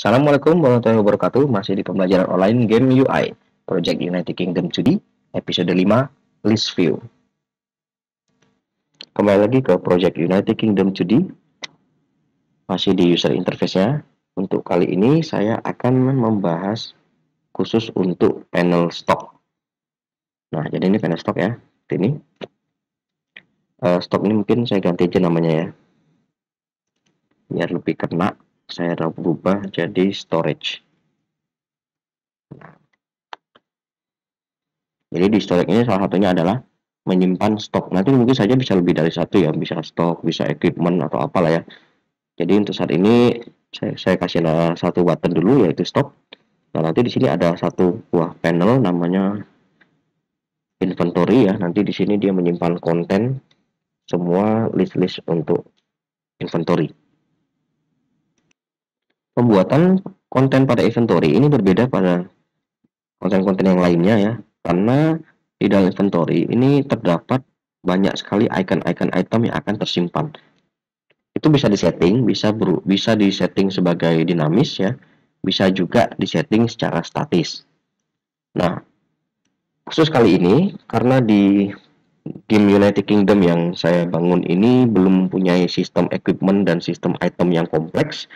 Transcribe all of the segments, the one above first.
Assalamualaikum warahmatullahi wabarakatuh. Masih di pembelajaran online game UI Project United Kingdom 2D episode 5 List View. Kembali lagi ke Project United Kingdom 2D, masih di user interface-nya. Untuk kali ini saya akan membahas khusus untuk panel stock. Nah, jadi ini panel stock ya. Ini stock ini mungkin saya ganti aja namanya ya, biar lebih kena. Saya rubah jadi storage. Jadi di storage ini salah satunya adalah menyimpan stok. Nanti mungkin saja bisa lebih dari satu ya, bisa stok, bisa equipment atau apalah ya. Jadi untuk saat ini saya kasih satu button dulu, yaitu stok. Nah, nanti di sini ada satu buah panel namanya inventory ya. Nanti di sini dia menyimpan konten semua list-list untuk inventory. Pembuatan konten pada inventory ini berbeda pada konten-konten yang lainnya ya, karena di dalam inventory ini terdapat banyak sekali icon-icon item yang akan tersimpan. Itu bisa disetting, bisa disetting sebagai dinamis ya, bisa juga disetting secara statis. Nah, khusus kali ini karena di game United Kingdom yang saya bangun ini belum mempunyai sistem equipment dan sistem item yang kompleks,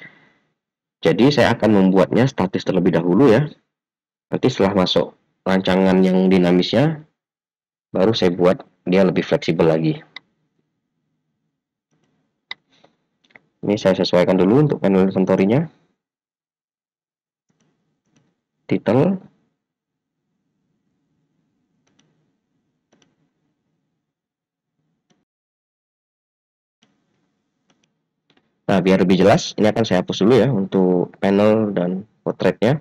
jadi saya akan membuatnya statis terlebih dahulu ya. Nanti setelah masuk rancangan yang dinamisnya, baru saya buat dia lebih fleksibel lagi. Ini saya sesuaikan dulu untuk panel inventory-nya. Title. Nah, biar lebih jelas, ini akan saya hapus dulu ya untuk panel dan portrait-nya.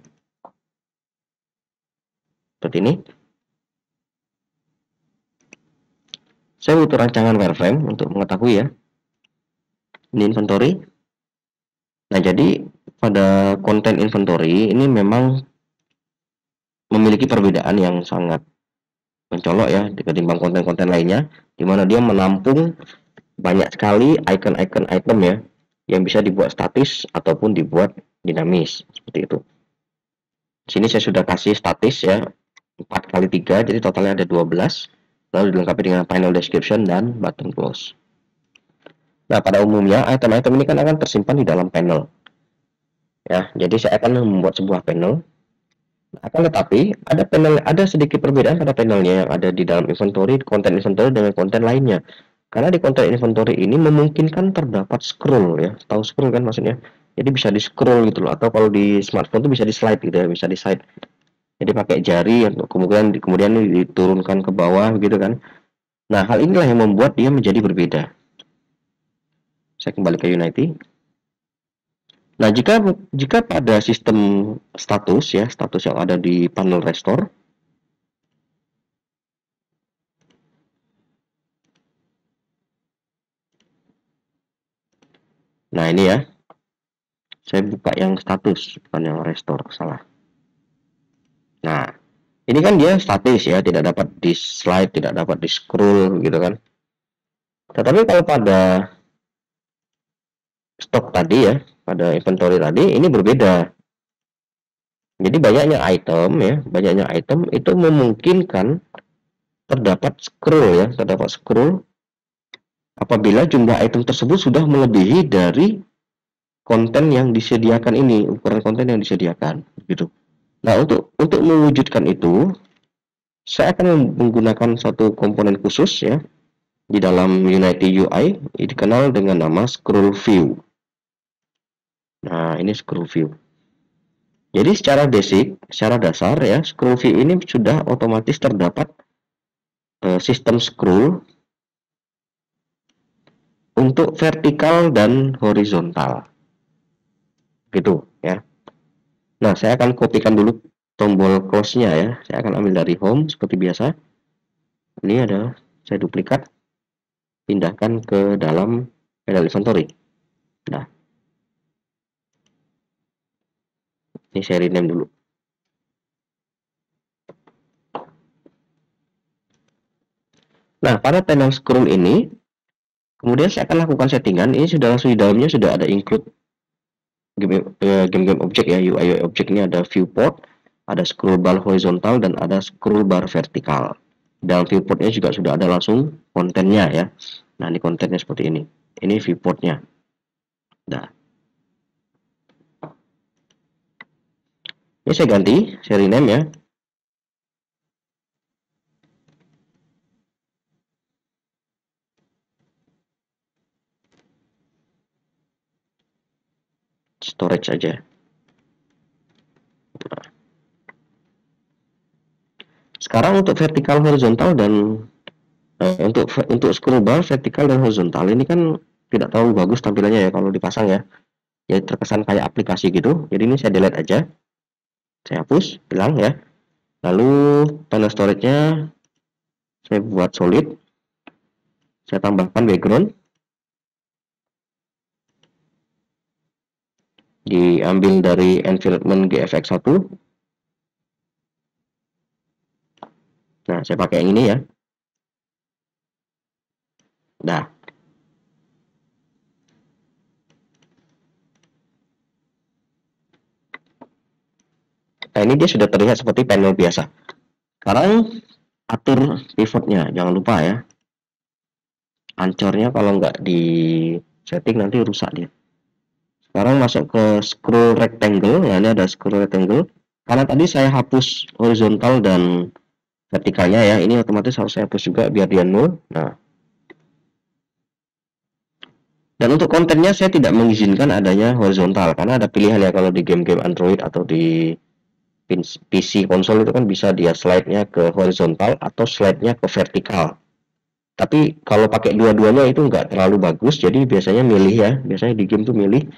Seperti ini. Saya butuh rancangan wireframe untuk mengetahui ya. Ini inventory. Nah, jadi pada konten inventory ini memang memiliki perbedaan yang sangat mencolok ya ketimbang konten-konten lainnya, di mana dia menampung banyak sekali icon-icon item ya, yang bisa dibuat statis ataupun dibuat dinamis seperti itu. Di sini saya sudah kasih statis ya, 4x3, jadi totalnya ada 12, lalu dilengkapi dengan panel description dan button close. Nah, pada umumnya item-item ini kan akan tersimpan di dalam panel ya, jadi saya akan membuat sebuah panel. Akan tetapi ada sedikit perbedaan pada panelnya yang ada di dalam inventory, konten inventory dengan konten lainnya. Karena di konten inventory ini memungkinkan terdapat scroll ya, tahu scroll kan maksudnya? Jadi bisa di scroll gitu loh, atau kalau di smartphone tuh bisa di slide gitu ya, bisa di slide. Jadi pakai jari untuk kemudian diturunkan ke bawah gitu kan. Nah, hal inilah yang membuat dia menjadi berbeda. Saya kembali ke Unity. Nah, jika pada sistem status ya, status yang ada di panel restore, nah ini ya, saya buka yang status, bukan yang restore, salah. Nah, ini kan dia statis ya, tidak dapat di slide, tidak dapat di scroll gitu kan. Tetapi kalau pada stok tadi ya, pada inventory tadi, ini berbeda. Jadi banyaknya item itu memungkinkan terdapat scroll apabila jumlah item tersebut sudah melebihi dari konten yang disediakan ini, ukuran konten yang disediakan gitu. Nah, untuk mewujudkan itu, saya akan menggunakan satu komponen khusus ya di dalam Unity UI, dikenal dengan nama scroll view. Nah, ini scroll view. Jadi secara dasar ya, scroll view ini sudah otomatis terdapat sistem scroll untuk vertikal dan horizontal. Gitu ya. Nah, saya akan kopikan dulu tombol close-nya ya. Saya akan ambil dari home seperti biasa. Ini ada, saya duplikat, pindahkan ke dalam panel inventory. Nah, ini saya rename dulu. Nah, pada panel scroll ini, kemudian saya akan lakukan settingan. Ini sudah langsung di dalamnya sudah ada include game objek ya, UI objek ini ada viewport, ada scroll bar horizontal, dan ada scroll bar vertikal. Dalam viewportnya juga sudah ada langsung kontennya ya. Nah, ini kontennya seperti ini. Ini viewportnya. Nah, ini saya ganti, saya rename ya. Storage aja. Sekarang untuk vertikal, horizontal, dan untuk scroll bar vertikal dan horizontal ini kan tidak terlalu bagus tampilannya ya kalau dipasang ya. Ya terkesan kayak aplikasi gitu. Jadi ini saya delete aja. Saya hapus, hilang ya. Lalu panel storage-nya saya buat solid. Saya tambahkan background. Diambil dari environment GFX1. Nah, saya pakai yang ini ya. Nah, ini dia sudah terlihat seperti panel biasa. Sekarang atur pivotnya, jangan lupa ya. Ancornya kalau nggak di setting nanti rusak dia. Sekarang masuk ke scroll rectangle. Nah, ini ada scroll rectangle. Karena tadi saya hapus horizontal dan vertikalnya ya, ini otomatis harus saya hapus juga biar dia nol. Nah, dan untuk kontennya saya tidak mengizinkan adanya horizontal karena ada pilihan ya kalau di game-game Android atau di PC konsol itu kan bisa dia slide-nya ke horizontal atau slide-nya ke vertikal. Tapi kalau pakai dua-duanya itu nggak terlalu bagus, jadi biasanya milih ya, biasanya di game tuh milih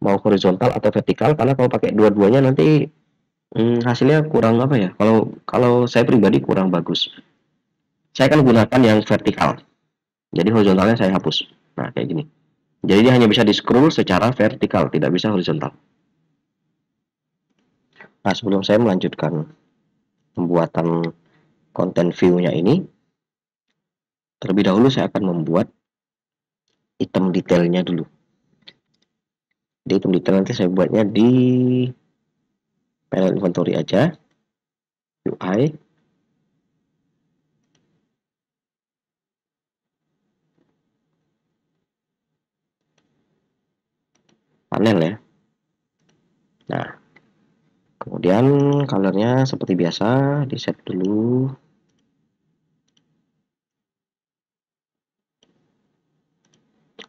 mau horizontal atau vertikal karena kalau pakai dua-duanya nanti hasilnya kurang apa ya? Kalau kalau saya pribadi kurang bagus. Saya akan gunakan yang vertikal. Jadi horizontalnya saya hapus. Nah, kayak gini. Jadi dia hanya bisa di-scroll secara vertikal, tidak bisa horizontal. Nah, sebelum saya melanjutkan pembuatan konten view-nya ini, terlebih dahulu saya akan membuat item detailnya dulu. Di item detail nanti saya buatnya di panel inventory aja, UI, panel ya. Nah, kemudian colornya seperti biasa di set dulu.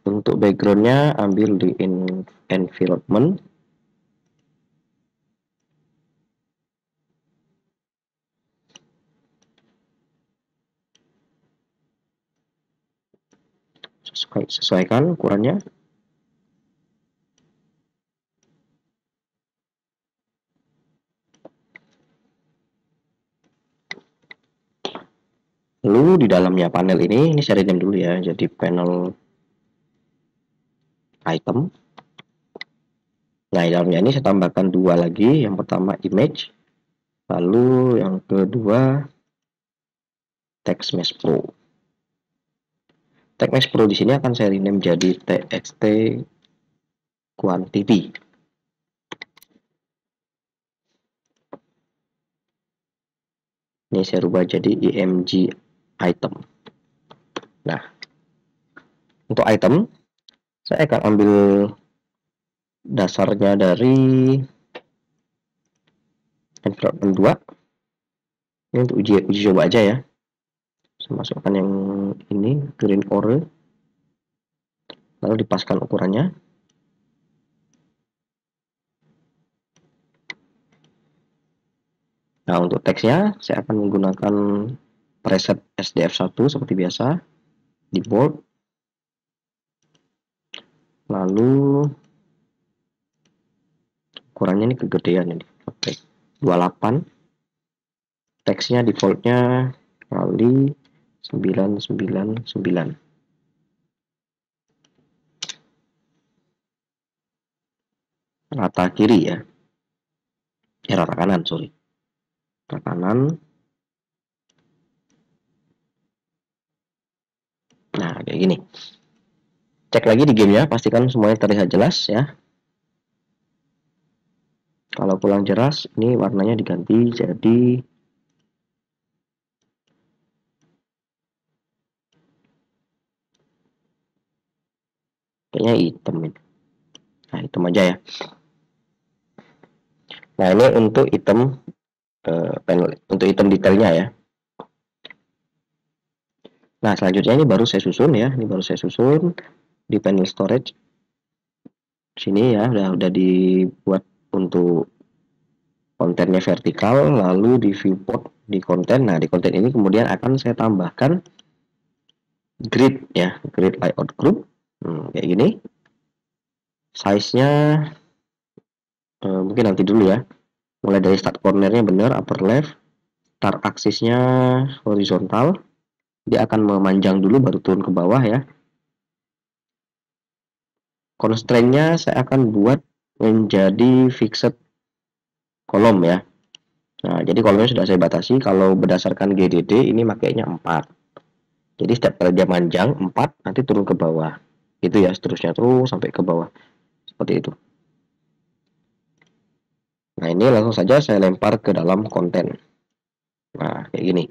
Untuk backgroundnya ambil di environment. Sesuaikan ukurannya. Lalu di dalamnya panel ini saya rename dulu ya, jadi panel item. Nah, di dalamnya ini saya tambahkan dua lagi. Yang pertama image, lalu yang kedua text mesh pro. Text mesh pro di sini akan saya rename jadi txt quantity. Ini saya rubah jadi img item. Nah, untuk item saya akan ambil dasarnya dari environment 2. Ini untuk uji coba aja ya. Saya masukkan yang ini green ore, lalu dipaskan ukurannya. Nah, untuk teksnya saya akan menggunakan preset SDF1 seperti biasa di bold. Lalu ukurannya ini kegedean ini. Oke. 28. Teksnya defaultnya kali 999. Rata kiri ya. Rata kanan, sorry. Rata kanan. Nah, kayak gini. Cek lagi di gamenya, pastikan semuanya terlihat jelas ya. Kalau kurang jelas, ini warnanya diganti jadi kayaknya hitam ini. Nah, hitam aja ya. Nah, ini untuk hitam panel, untuk hitam detailnya ya. Nah, selanjutnya ini baru saya susun ya. Ini baru saya susun di panel storage. Sini ya, udah dibuat untuk kontennya vertikal, lalu di viewport di konten. Nah, di konten ini kemudian akan saya tambahkan grid ya, grid layout group. Kayak gini. Size-nya mungkin nanti dulu ya. Mulai dari start cornernya benar, upper left, start aksisnya horizontal. Dia akan memanjang dulu baru turun ke bawah ya. Constraint-nya saya akan buat menjadi fixed kolom ya. Nah, jadi kolomnya sudah saya batasi. Kalau berdasarkan GDD ini makainya 4. Jadi setiap kali dia manjang 4 nanti turun ke bawah. Itu ya, seterusnya terus sampai ke bawah. Seperti itu. Nah, ini langsung saja saya lempar ke dalam konten. Nah, kayak gini.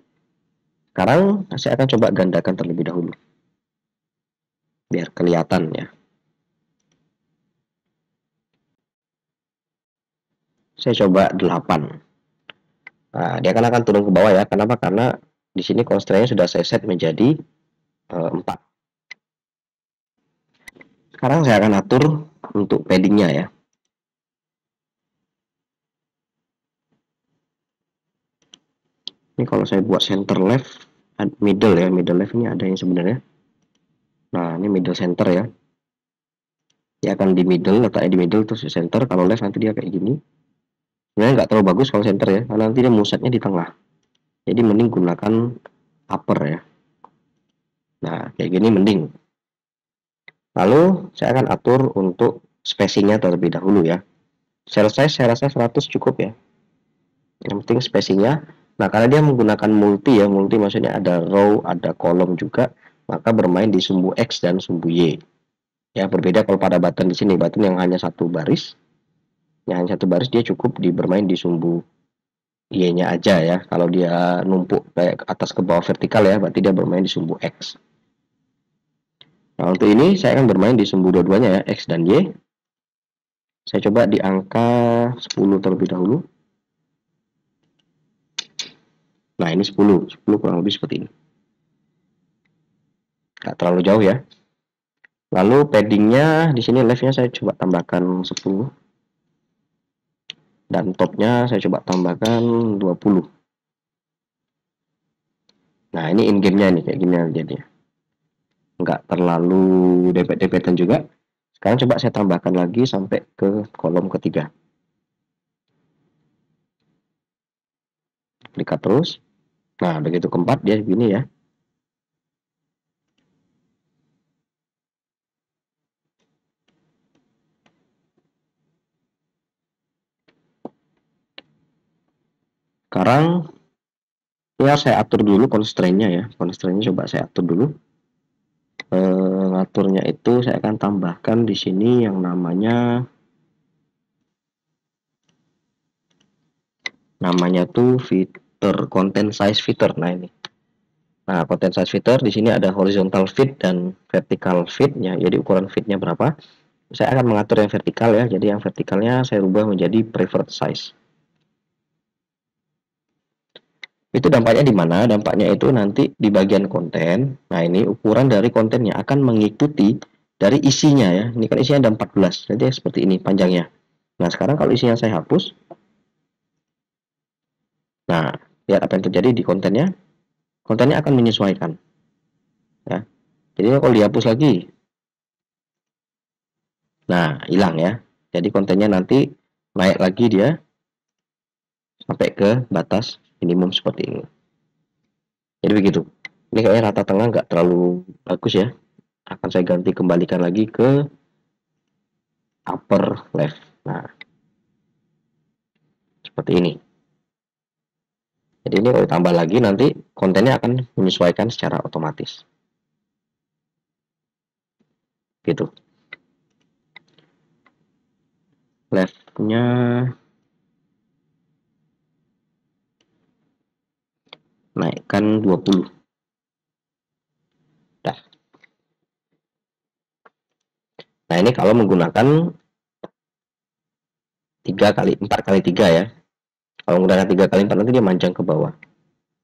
Sekarang saya akan coba gandakan terlebih dahulu. Biar kelihatan ya. Saya coba 8. Nah, dia akan turun ke bawah ya. Kenapa? Karena di sini constraint-nya sudah saya set menjadi 4. Sekarang saya akan atur untuk padding-nya ya. Ini kalau saya buat center left, middle ya, middle left ini ada yang sebenarnya. Nah, ini middle center ya. Dia akan di middle, letaknya di middle terus di center. Kalau left nanti dia kayak gini. Sebenarnya nggak terlalu bagus kalau center ya, karena nanti dia musetnya di tengah. Jadi mending gunakan upper ya. Nah, kayak gini mending. Lalu saya akan atur untuk spacingnya terlebih dahulu ya. Cell size saya rasa 100 cukup ya. Yang penting spacingnya. Nah, karena dia menggunakan multi ya, multi maksudnya ada row, ada kolom juga, maka bermain di sumbu X dan sumbu Y. Ya, berbeda kalau pada button di sini, button yang hanya satu baris. Yang hanya satu baris dia cukup bermain di sumbu Y-nya aja ya. Kalau dia numpuk kayak atas ke bawah vertikal ya, berarti dia bermain di sumbu X. Nah, untuk ini saya akan bermain di sumbu dua-duanya ya, X dan Y. Saya coba di angka 10 terlebih dahulu. Nah, ini 10. 10 kurang lebih seperti ini. Nggak terlalu jauh ya. Lalu paddingnya di sini leftnya saya coba tambahkan 10. Dan topnya saya coba tambahkan 20. Nah, ini in game-nya nih, kayak gini jadinya. Nggak terlalu dempet-dempetan juga. Sekarang coba saya tambahkan lagi sampai ke kolom ketiga. Klik terus. Nah, begitu keempat dia begini ya. Sekarang ya saya atur dulu constraint-nya ya. Constraint-nya coba saya atur dulu. Ngaturnya itu saya akan tambahkan di sini yang namanya tuh fitur content size fitur. Nah, ini. Nah, content size fitur di sini ada horizontal fit dan vertical fit ya. Jadi ukuran fitnya berapa? Saya akan mengatur yang vertikal ya. Jadi yang vertikalnya saya rubah menjadi preferred size. Itu dampaknya di mana? Dampaknya itu nanti di bagian konten. Nah, ini ukuran dari kontennya akan mengikuti dari isinya ya. Ini kan isinya ada 14. Jadi seperti ini panjangnya. Nah, sekarang kalau isinya saya hapus. Nah, lihat apa yang terjadi di kontennya. Kontennya akan menyesuaikan. Ya. Jadi kalau dihapus lagi. Nah, hilang ya. Jadi kontennya nanti naik lagi dia sampai ke batas minimum seperti ini. Jadi begitu. Ini kayaknya rata tengah nggak terlalu bagus ya. Akan saya ganti kembalikan lagi ke upper left. Nah, seperti ini. Jadi ini kalau ditambah lagi nanti kontennya akan menyesuaikan secara otomatis. Gitu. Leftnya naikkan 20. Dah. Nah, ini kalau menggunakan 4 kali 3 ya. Kalau menggunakan 3 kali 4 nanti dia manjang ke bawah.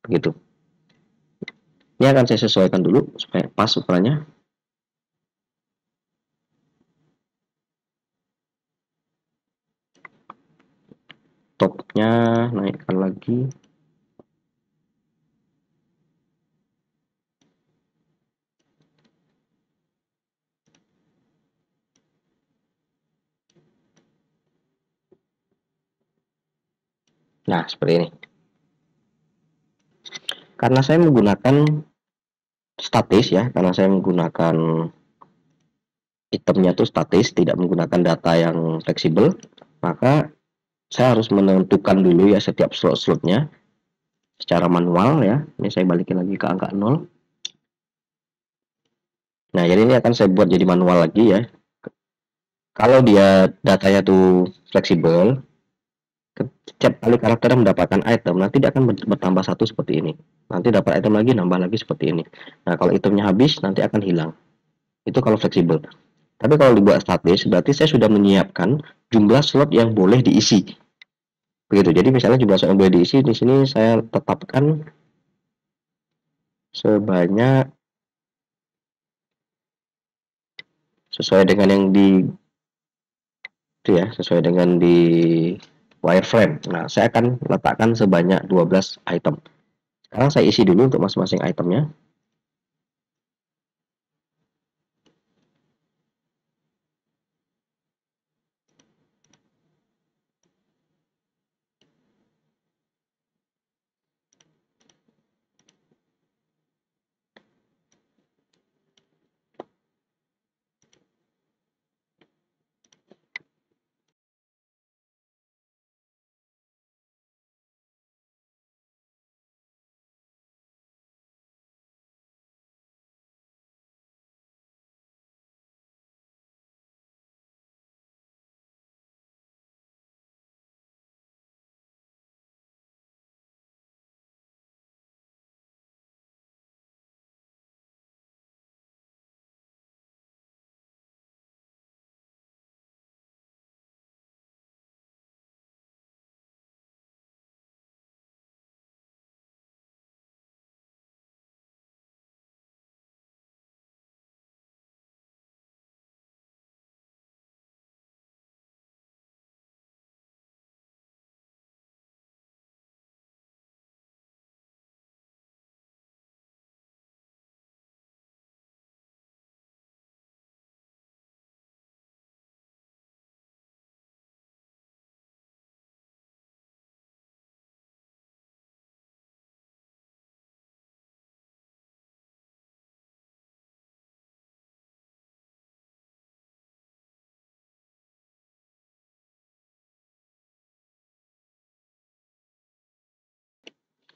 Begitu. Ini akan saya sesuaikan dulu supaya pas ukurannya. Topnya naikkan lagi. Nah, seperti ini. Karena saya menggunakan statis ya, karena saya menggunakan itemnya tuh statis, tidak menggunakan data yang fleksibel, maka saya harus menentukan dulu ya setiap slot-slotnya secara manual ya. Ini saya balikin lagi ke angka 0. Nah, jadi ini akan saya buat jadi manual lagi ya. Kalau dia datanya tuh fleksibel, setiap kali karakter mendapatkan item, nanti dia akan bertambah satu seperti ini. Nanti dapat item lagi, nambah lagi seperti ini. Nah, kalau itemnya habis, nanti akan hilang. Itu kalau fleksibel. Tapi kalau dibuat statis, berarti saya sudah menyiapkan jumlah slot yang boleh diisi. Begitu. Jadi misalnya jumlah slot yang boleh diisi di sini saya tetapkan sebanyak sesuai dengan yang di itu ya, sesuai dengan di wireframe. Nah, saya akan letakkan sebanyak 12 item. Sekarang saya isi dulu untuk masing-masing itemnya.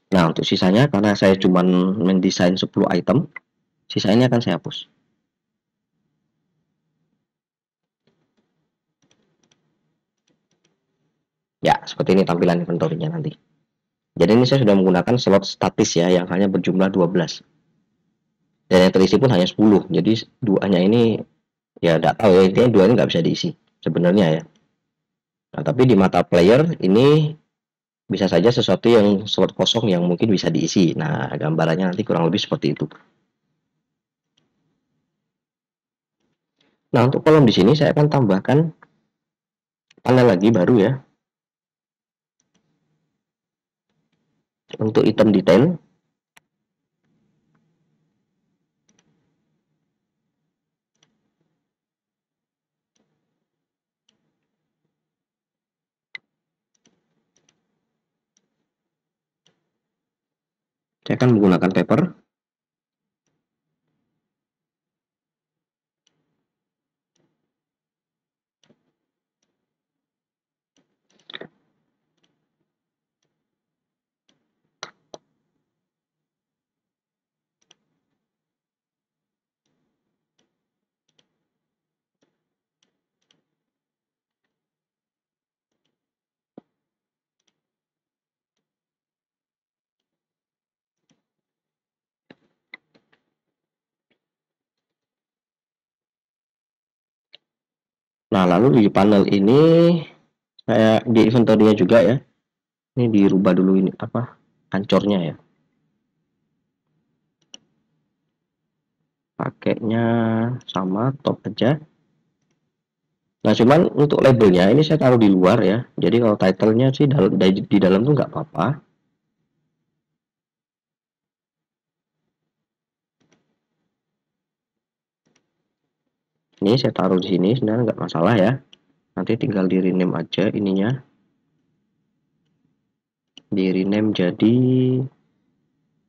Nah, untuk sisanya karena saya cuma mendesain 10 item, sisa ini akan saya hapus. Ya, seperti ini tampilan inventory-nya nanti. Jadi ini saya sudah menggunakan slot statis ya yang hanya berjumlah 12. Dan yang terisi pun hanya 10. Jadi duanya ini ya tidak tahu ya, intinya dua ini nggak bisa diisi sebenarnya ya. Nah, tapi di mata player ini bisa saja sesuatu yang slot kosong yang mungkin bisa diisi. Nah, gambarannya nanti kurang lebih seperti itu. Nah, untuk kolom di sini saya akan tambahkan panel lagi baru ya. Untuk item detail, saya akan menggunakan paper. Nah, lalu di panel ini saya di inventory-nya juga ya. Ini dirubah dulu ini apa? Ancornya ya. Pakainya sama top aja. Nah, cuman untuk labelnya ini saya taruh di luar ya. Jadi kalau title-nya sih di dalam tuh nggak apa-apa. Ini saya taruh di sini sebenarnya nggak masalah ya. Nanti tinggal di rename aja ininya. Di rename jadi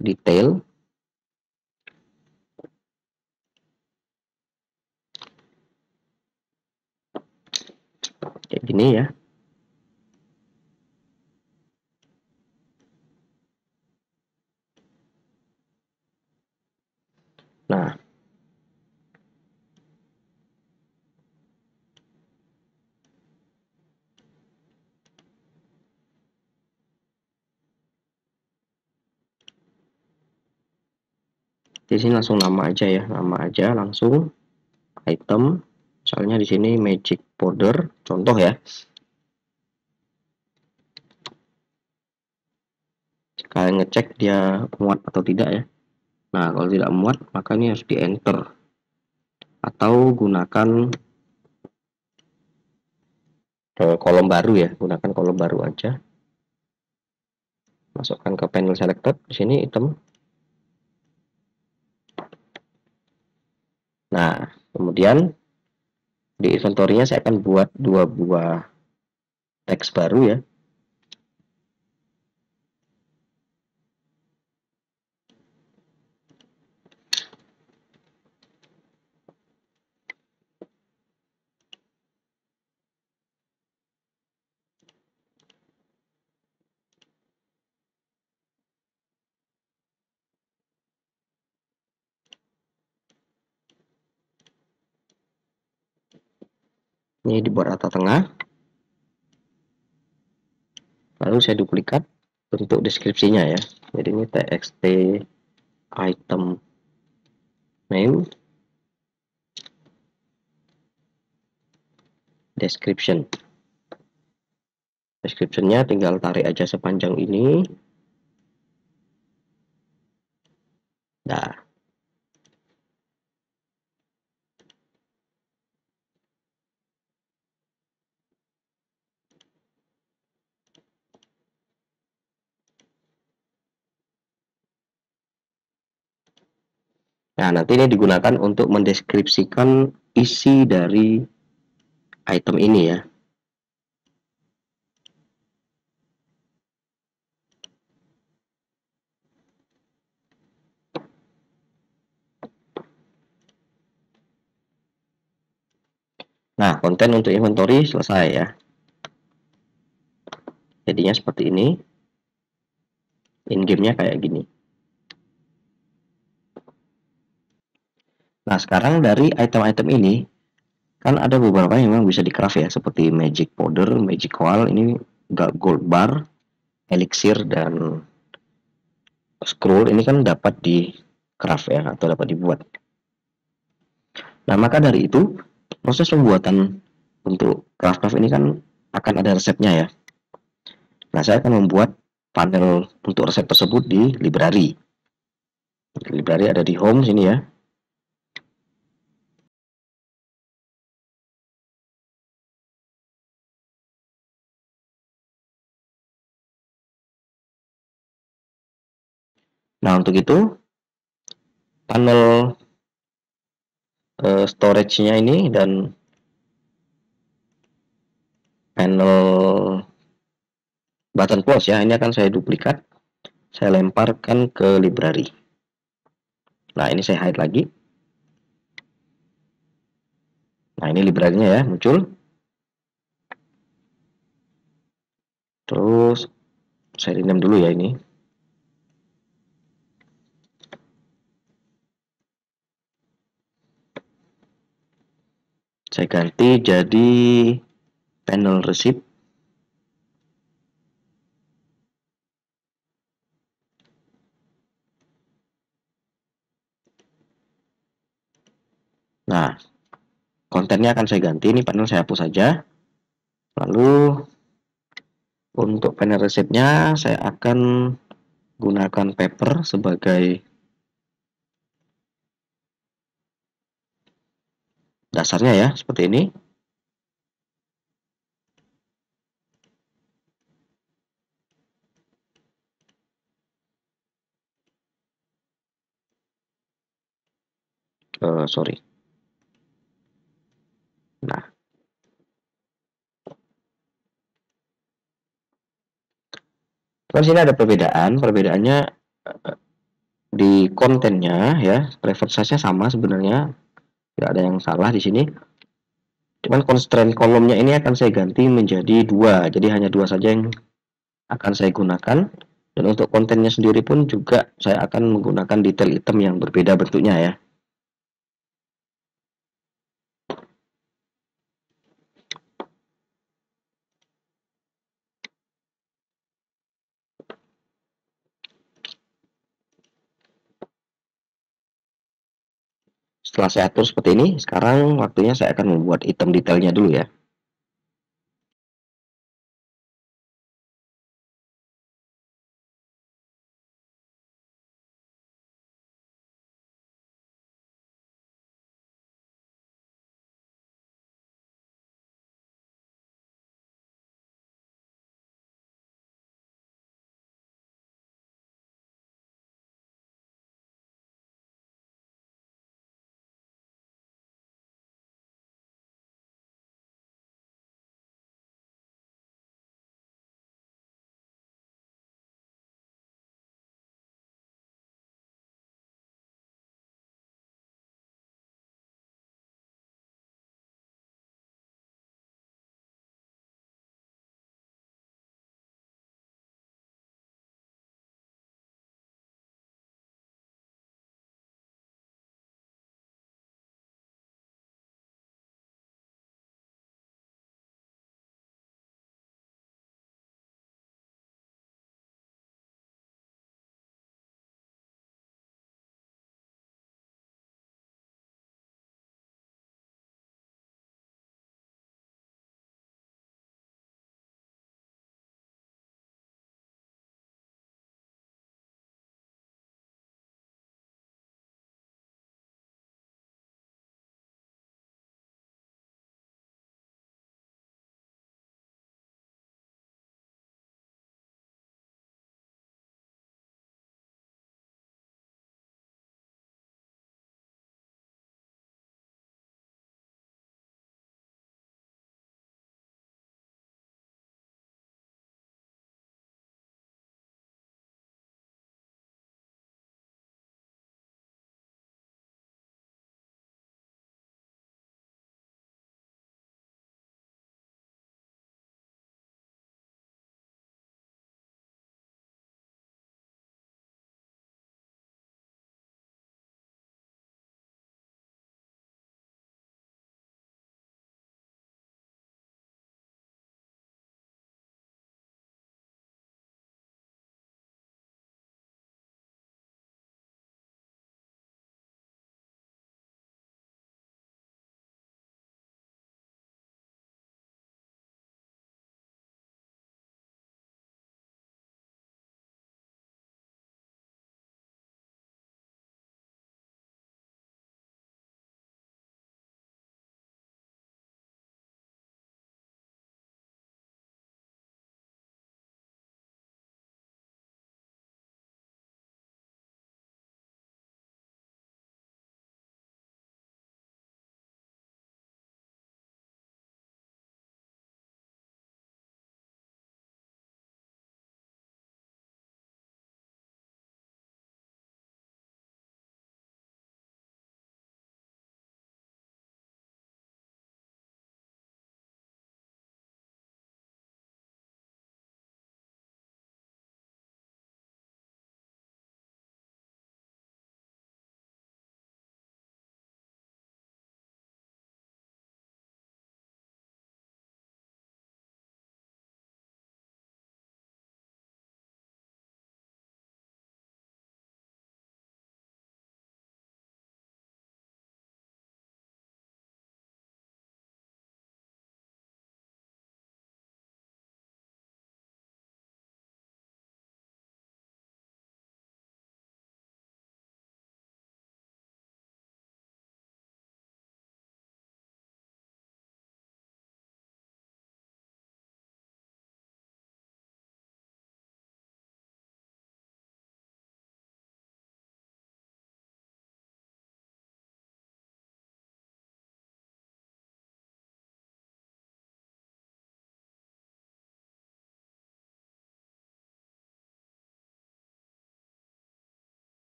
detail. Kayak gini ya. Nah, di sini langsung nama aja ya. Nama aja langsung item. Misalnya di sini magic powder, contoh ya. Kalian ngecek dia muat atau tidak ya. Nah, kalau tidak muat, maka ini harus di enter. Atau gunakan kolom baru ya. Gunakan kolom baru aja. Masukkan ke panel selected. Di sini item. Nah, kemudian di inventory-nya saya akan buat dua buah teks baru ya. Ini dibuat rata tengah. Lalu saya duplikat untuk deskripsinya ya. Jadi ini txt item name description. Descriptionnya tinggal tarik aja sepanjang ini. Nah, nah nanti ini digunakan untuk mendeskripsikan isi dari item ini ya. Nah, konten untuk inventory selesai ya. Jadinya seperti ini. In-game-nya kayak gini. Nah, sekarang dari item-item ini, kan ada beberapa yang memang bisa di-craft ya, seperti magic powder, magic coil, ini gold bar, elixir, dan scroll ini kan dapat di-craft ya, atau dapat dibuat. Nah, maka dari itu, proses pembuatan untuk craft-craft ini kan akan ada resepnya ya. Nah, saya akan membuat panel untuk resep tersebut di library. Library ada di home sini ya. Nah, untuk itu panel storage-nya ini dan panel button close ya, ini akan saya duplikat, saya lemparkan ke library. Nah, ini saya hide lagi. Nah, ini library-nya ya, muncul. Terus saya rename dulu ya ini. Saya ganti jadi panel receipt. Nah, kontennya akan saya ganti. Ini panel saya hapus saja. Lalu untuk panel resetnya saya akan gunakan paper sebagai dasarnya ya, seperti ini. Sorry. Nah, kan sini ada perbedaan. Perbedaannya di kontennya ya, private size-nya sama sebenarnya. Tidak ada yang salah di sini. Cuman constraint kolomnya ini akan saya ganti menjadi dua. Jadi hanya dua saja yang akan saya gunakan. Dan untuk kontennya sendiri pun juga saya akan menggunakan detail item yang berbeda bentuknya ya. Setelah saya atur seperti ini, sekarang waktunya saya akan membuat item detailnya dulu ya.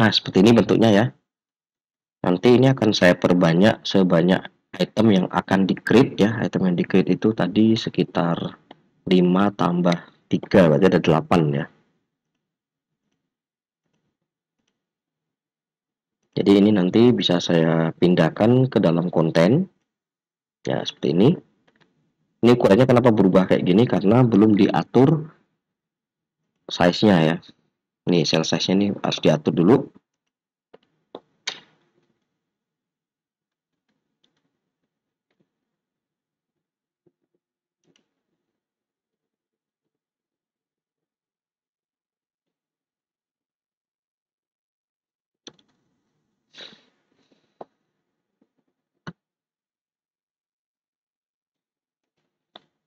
Nah, seperti ini bentuknya ya. Nanti ini akan saya perbanyak sebanyak item yang akan di-create ya. Item yang di-create itu tadi sekitar 5 tambah 3, berarti ada 8 ya. Jadi ini nanti bisa saya pindahkan ke dalam konten. Ya, seperti ini. Ini ukurannya kenapa berubah kayak gini? Karena belum diatur size-nya ya. Nih, cell size-nya ini harus diatur dulu.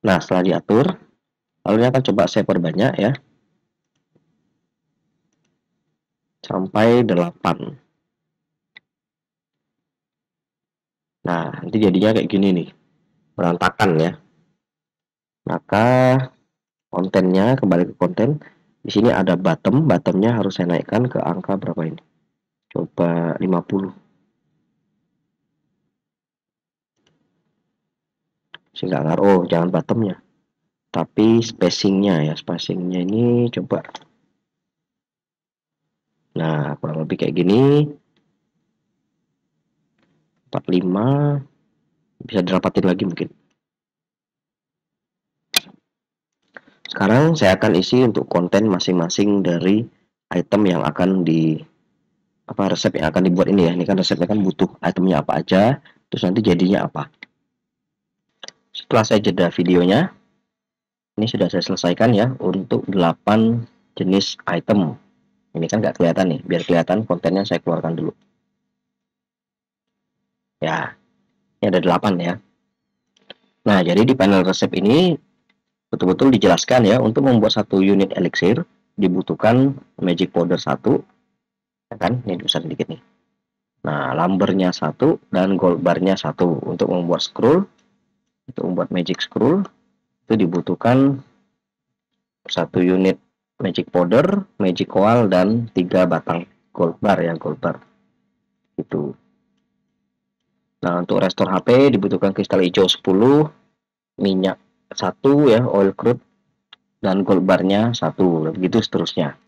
Nah, setelah diatur, lalu ini akan coba saya perbanyak ya. Sampai 8. Nah, nanti jadinya kayak gini nih. Berantakan ya. Maka kontennya, kembali ke konten. Di sini ada bottom, bottomnya harus saya naikkan ke angka berapa ini? Coba 50. Sehingga ngaruh, oh, jangan bottomnya. Tapi spacingnya ya, spacingnya ini coba. Nah, kurang lebih kayak gini. 45. Bisa dirapatin lagi mungkin. Sekarang saya akan isi untuk konten masing-masing dari item yang akan resep yang akan dibuat ini ya. Ini kan resepnya kan butuh itemnya apa aja, terus nanti jadinya apa. Setelah saya jeda videonya, ini sudah saya selesaikan ya untuk 8 jenis item. Ini kan nggak kelihatan nih, biar kelihatan kontennya saya keluarkan dulu. Ya, ini ada 8 ya. Nah, jadi di panel resep ini betul-betul dijelaskan ya, untuk membuat satu unit elixir dibutuhkan magic powder 1, ya kan? Ini besar sedikit nih. Nah, lumbernya 1 dan gold barnya 1. Untuk membuat scroll, untuk membuat magic scroll itu dibutuhkan 1 unit magic powder, magic coal, dan 3 batang gold bar ya, gold bar. Itu. Nah, untuk restore HP dibutuhkan kristal hijau 10, minyak 1 ya, oil crude, dan gold barnya 1, begitu seterusnya.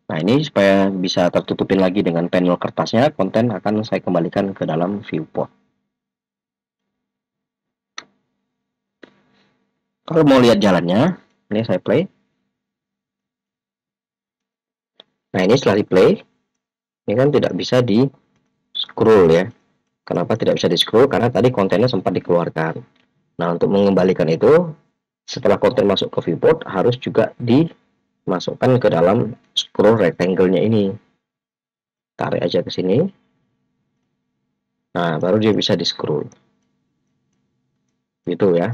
Nah, ini supaya bisa tertutupin lagi dengan panel kertasnya, konten akan saya kembalikan ke dalam viewport. Kalau mau lihat jalannya, ini saya play. Nah, ini setelah di play, ini kan tidak bisa di scroll ya. Kenapa tidak bisa di scroll? Karena tadi kontennya sempat dikeluarkan. Nah, untuk mengembalikan itu, setelah konten masuk ke viewport, harus juga dimasukkan ke dalam scroll rectangle-nya ini. Tarik aja ke sini. Nah, baru dia bisa di scroll. Gitu ya.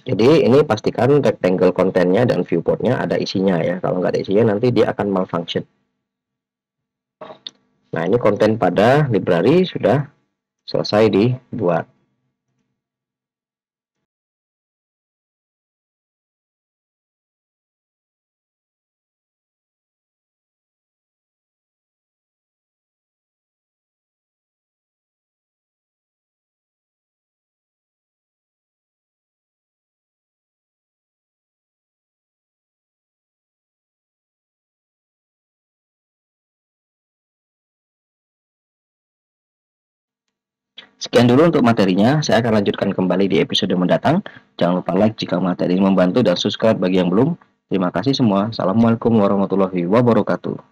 Jadi ini pastikan rectangle kontennya dan viewportnya ada isinya ya. Kalau nggak ada isinya nanti dia akan malfunction. Nah, ini konten pada library sudah selesai dibuat. Sekian dulu untuk materinya, saya akan lanjutkan kembali di episode mendatang. Jangan lupa like jika materi ini membantu dan subscribe bagi yang belum. Terima kasih semua. Assalamualaikum warahmatullahi wabarakatuh.